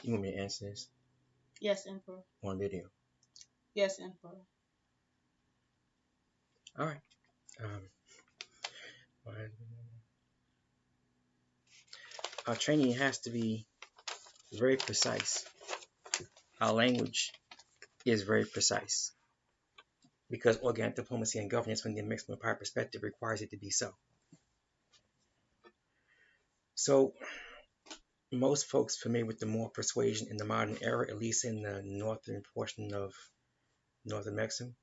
You want me to answer this Yes, Emperor. on video? Yes, Emperor. All right. Um, our training has to be very precise. Our language is very precise because organic diplomacy and governance from the Amexem-Moor-Empire perspective requires it to be so. So most folks familiar with the Moor persuasion in the modern era, at least in the northern portion of North Amexem,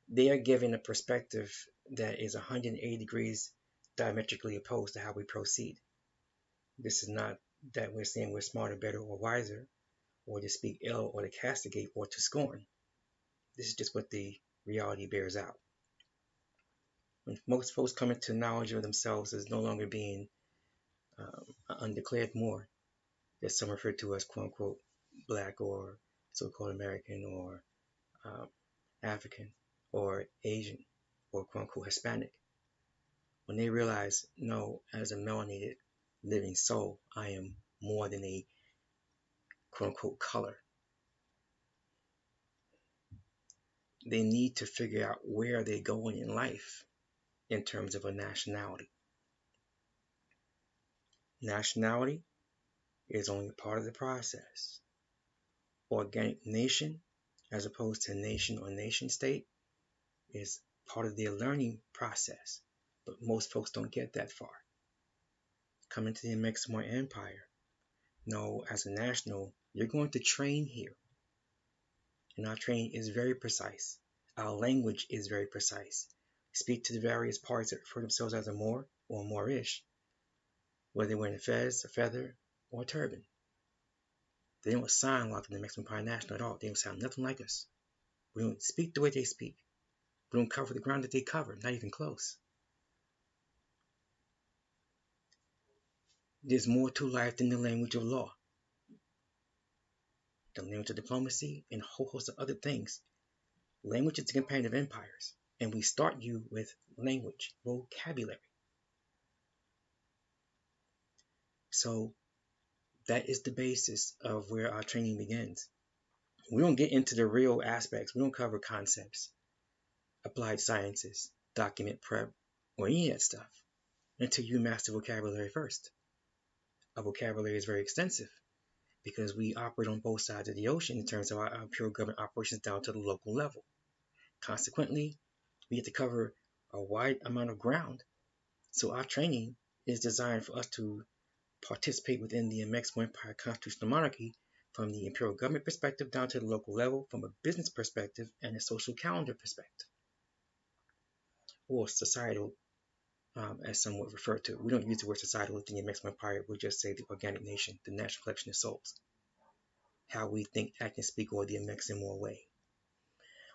they are given a perspective that is 180 degrees diametrically opposed to how we proceed. This is not that we're saying we're smarter, better, or wiser, or to speak ill, or to castigate, or to scorn. This is just what the reality bears out. When most folks come into knowledge of themselves as no longer being an undeclared Moor, that some refer to as quote unquote black or so-called American or um, African or Asian or quote unquote Hispanic, when they realize, no, as a melanated living soul, I am more than a quote unquote color. They need to figure out where they're going in life in terms of a nationality. Nationality is only part of the process. Organic nation, as opposed to nation or nation state, is part of their learning process. But most folks don't get that far. Coming to the Amexem-Moor-Empire, no, as a national, you're going to train here. And our training is very precise. Our language is very precise. Speak to the various parties that refer themselves as a Moor or Moorish, whether they're wearing a fez, a feather, or a turban. They don't sound like the Amexem-Moor-Empire National at all. They don't sound nothing like us. We don't speak the way they speak. We don't cover the ground that they cover, not even close. There's more to life than the language of law, the language of diplomacy, and a whole host of other things. Language is the companion of empires, and we start you with language, vocabulary. So that is the basis of where our training begins. We don't get into the real aspects. We don't cover concepts, applied sciences, document prep, or any of that stuff until you master vocabulary first. Our vocabulary is very extensive because we operate on both sides of the ocean in terms of our imperial government operations down to the local level. Consequently, we have to cover a wide amount of ground. So our training is designed for us to participate within the Amexem-Moor-Empire constitutional monarchy from the imperial government perspective down to the local level, from a business perspective and a social calendar perspective, or societal, as some would refer to. We don't use the word societal within the Amexem-Moor-Empire. We just say the organic nation, the national collection of souls. How we think, act, and speak, or the Amexem-Moor way.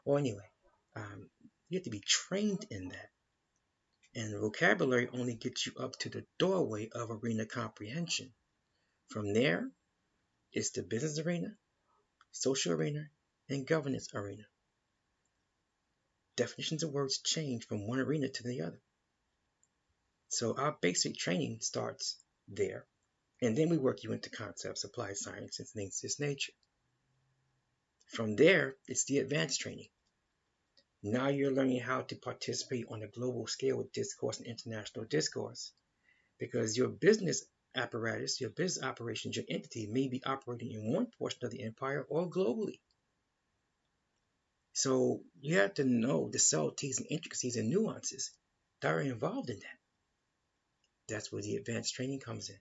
Well, anyway, you have to be trained in that. And vocabulary only gets you up to the doorway of arena comprehension. From there, it's the business arena, social arena, and governance arena. Definitions of words change from one arena to the other. So our basic training starts there, and then we work you into concepts, applied science, and things of this nature. From there, it's the advanced training. Now you're learning how to participate on a global scale with discourse and international discourse, because your business apparatus, your business operations, your entity may be operating in one portion of the empire or globally. So you have to know the subtleties and intricacies and nuances that are involved in that. That's where the advanced training comes in.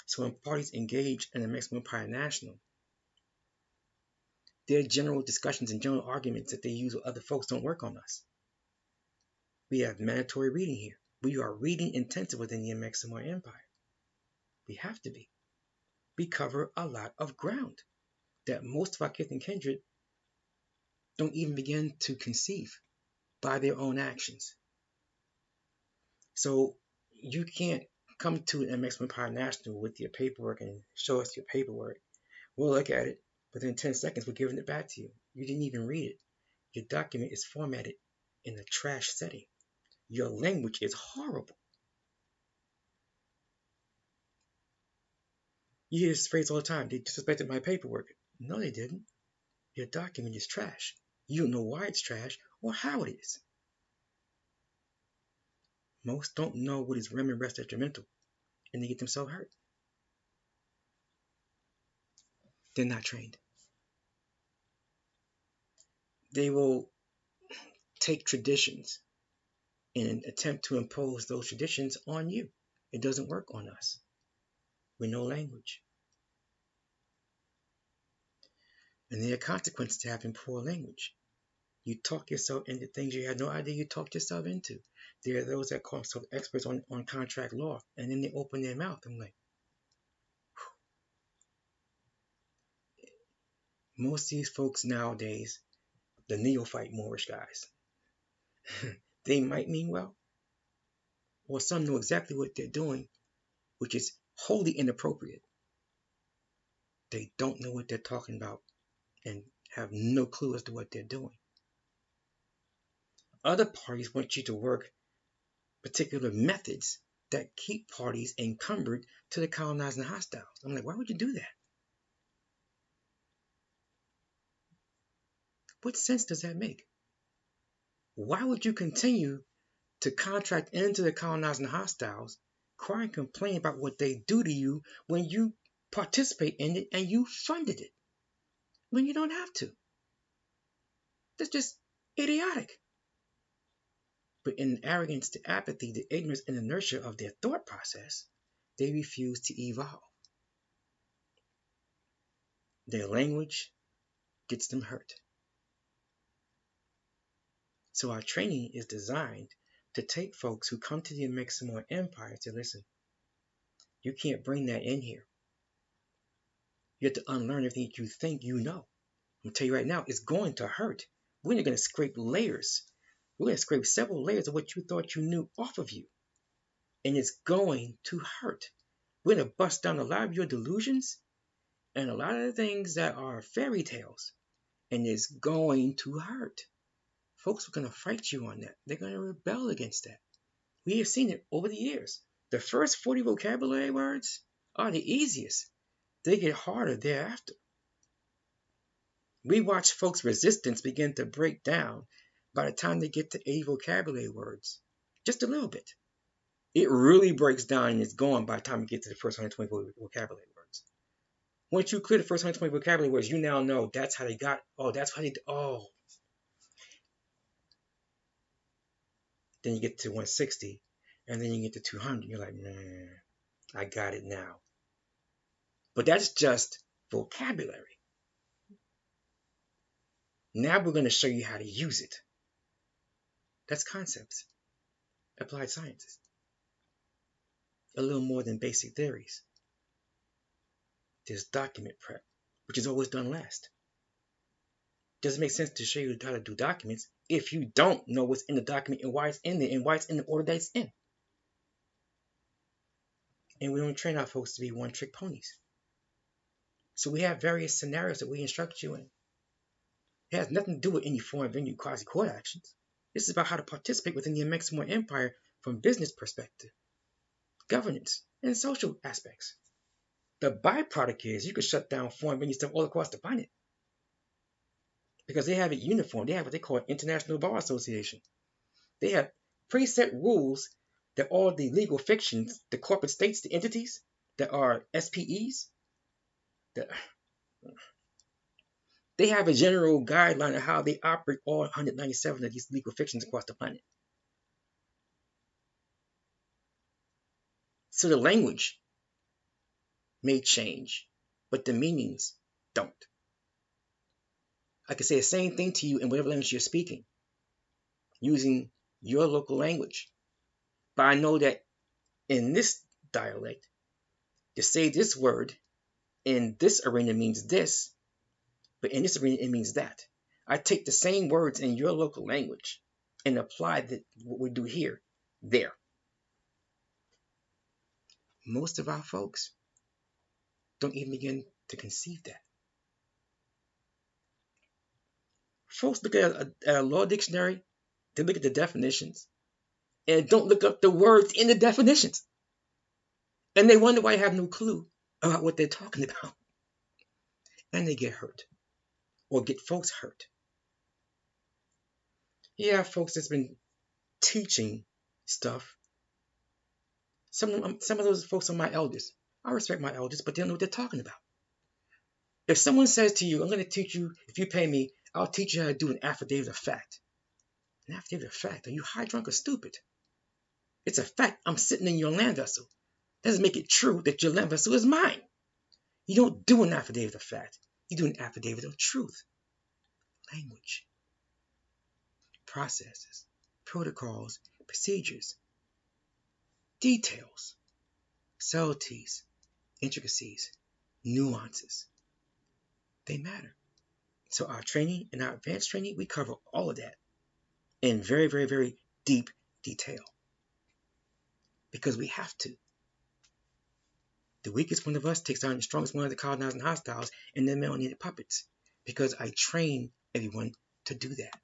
So when parties engage in the Amexem-Moor-Empire National, their general discussions and general arguments that they use with other folks don't work on us. We have mandatory reading here. We are reading intensive within the Amexem-Moor-Empire. We have to be. We cover a lot of ground that most of our kith and kindred don't even begin to conceive by their own actions. So you can't come to an Amexem-Moor-Empire National with your paperwork and show us your paperwork. We'll look at it. Within 10 seconds, we're giving it back to you. You didn't even read it. Your document is formatted in a trash setting. Your language is horrible. You hear this phrase all the time. They disrespected my paperwork. No, they didn't. Your document is trash. You don't know why it's trash or how it is. Most don't know what is rem and rest detrimental, and they get themselves hurt. They're not trained. They will take traditions and attempt to impose those traditions on you. It doesn't work on us. We know language. And there are consequences to having poor language. You talk yourself into things you had no idea you talked yourself into. There are those that call themselves experts on contract law, and then they open their mouth. I'm like, most of these folks nowadays, the neophyte Moorish guys, they might mean well, or some know exactly what they're doing, which is wholly inappropriate. They don't know what they're talking about and have no clue as to what they're doing. Other parties want you to work particular methods that keep parties encumbered to the colonizing hostiles. I'm like, why would you do that? What sense does that make? Why would you continue to contract into the colonizing hostiles, cry and complain about what they do to you when you participate in it and you funded it? When you don't have to. That's just idiotic. But in arrogance to apathy, the ignorance and inertia of their thought process, they refuse to evolve. Their language gets them hurt. So our training is designed to take folks who come to the Amexem-Moor-Empire to listen. You can't bring that in here. You have to unlearn everything that you think you know. I'm going to tell you right now, it's going to hurt. We're going to scrape layers. We're going to scrape several layers of what you thought you knew off of you. And it's going to hurt. We're going to bust down a lot of your delusions and a lot of the things that are fairy tales. And it's going to hurt. Folks are going to fight you on that. They're going to rebel against that. We have seen it over the years. The first 40 vocabulary words are the easiest. They get harder thereafter. We watch folks' resistance begin to break down by the time they get to 80 vocabulary words. Just a little bit. It really breaks down and it's gone by the time you get to the first 120 vocabulary words. Once you clear the first 120 vocabulary words, you now know that's how they got. Oh, that's how they. Oh. Then you get to 160, and then you get to 200. You're like, man, I got it now. But that's just vocabulary. Now we're going to show you how to use it. That's concepts, applied sciences. A little more than basic theories. There's document prep, which is always done last. Doesn't make sense to show you how to do documents if you don't know what's in the document and why it's in there and why it's in the order that it's in. And we don't train our folks to be one-trick ponies. So we have various scenarios that we instruct you in. It has nothing to do with any foreign venue quasi-court actions. This is about how to participate within the Amexem-Moor-Empire from business perspective, governance, and social aspects. The byproduct is you could shut down foreign venue stuff all across the planet because they have it uniform. They have what they call International Bar Association. They have preset rules that all the legal fictions, the corporate states, the entities that are SPEs, they have a general guideline of how they operate all 197 of these legal fictions across the planet. So the language may change, but the meanings don't. I can say the same thing to you in whatever language you're speaking, using your local language. But I know that in this dialect, to say this word in this arena means this, but in this arena it means that. I take the same words in your local language and apply what we do here, there. Most of our folks don't even begin to conceive that. Folks look at a law dictionary, they look at the definitions, and don't look up the words in the definitions. And they wonder why I have no clue about what they're talking about, and they get hurt or get folks hurt. Yeah, folks that's been teaching stuff. Some of those folks are my elders. I respect my elders, but they don't know what they're talking about. If someone says to you, I'm going to teach you, if you pay me, I'll teach you how to do an affidavit of fact. An affidavit of fact? Are you high, drunk, or stupid? It's a fact. I'm sitting in your land vessel. Doesn't make it true that your land vessel is mine. You don't do an affidavit of fact. You do an affidavit of truth. Language, processes, protocols, procedures, details, subtleties, intricacies, nuances. They matter. So our training and our advanced training, we cover all of that in very, very, very deep detail because we have to. The weakest one of us takes on the strongest one of the colonizing hostiles and their melanated puppets because I train everyone to do that.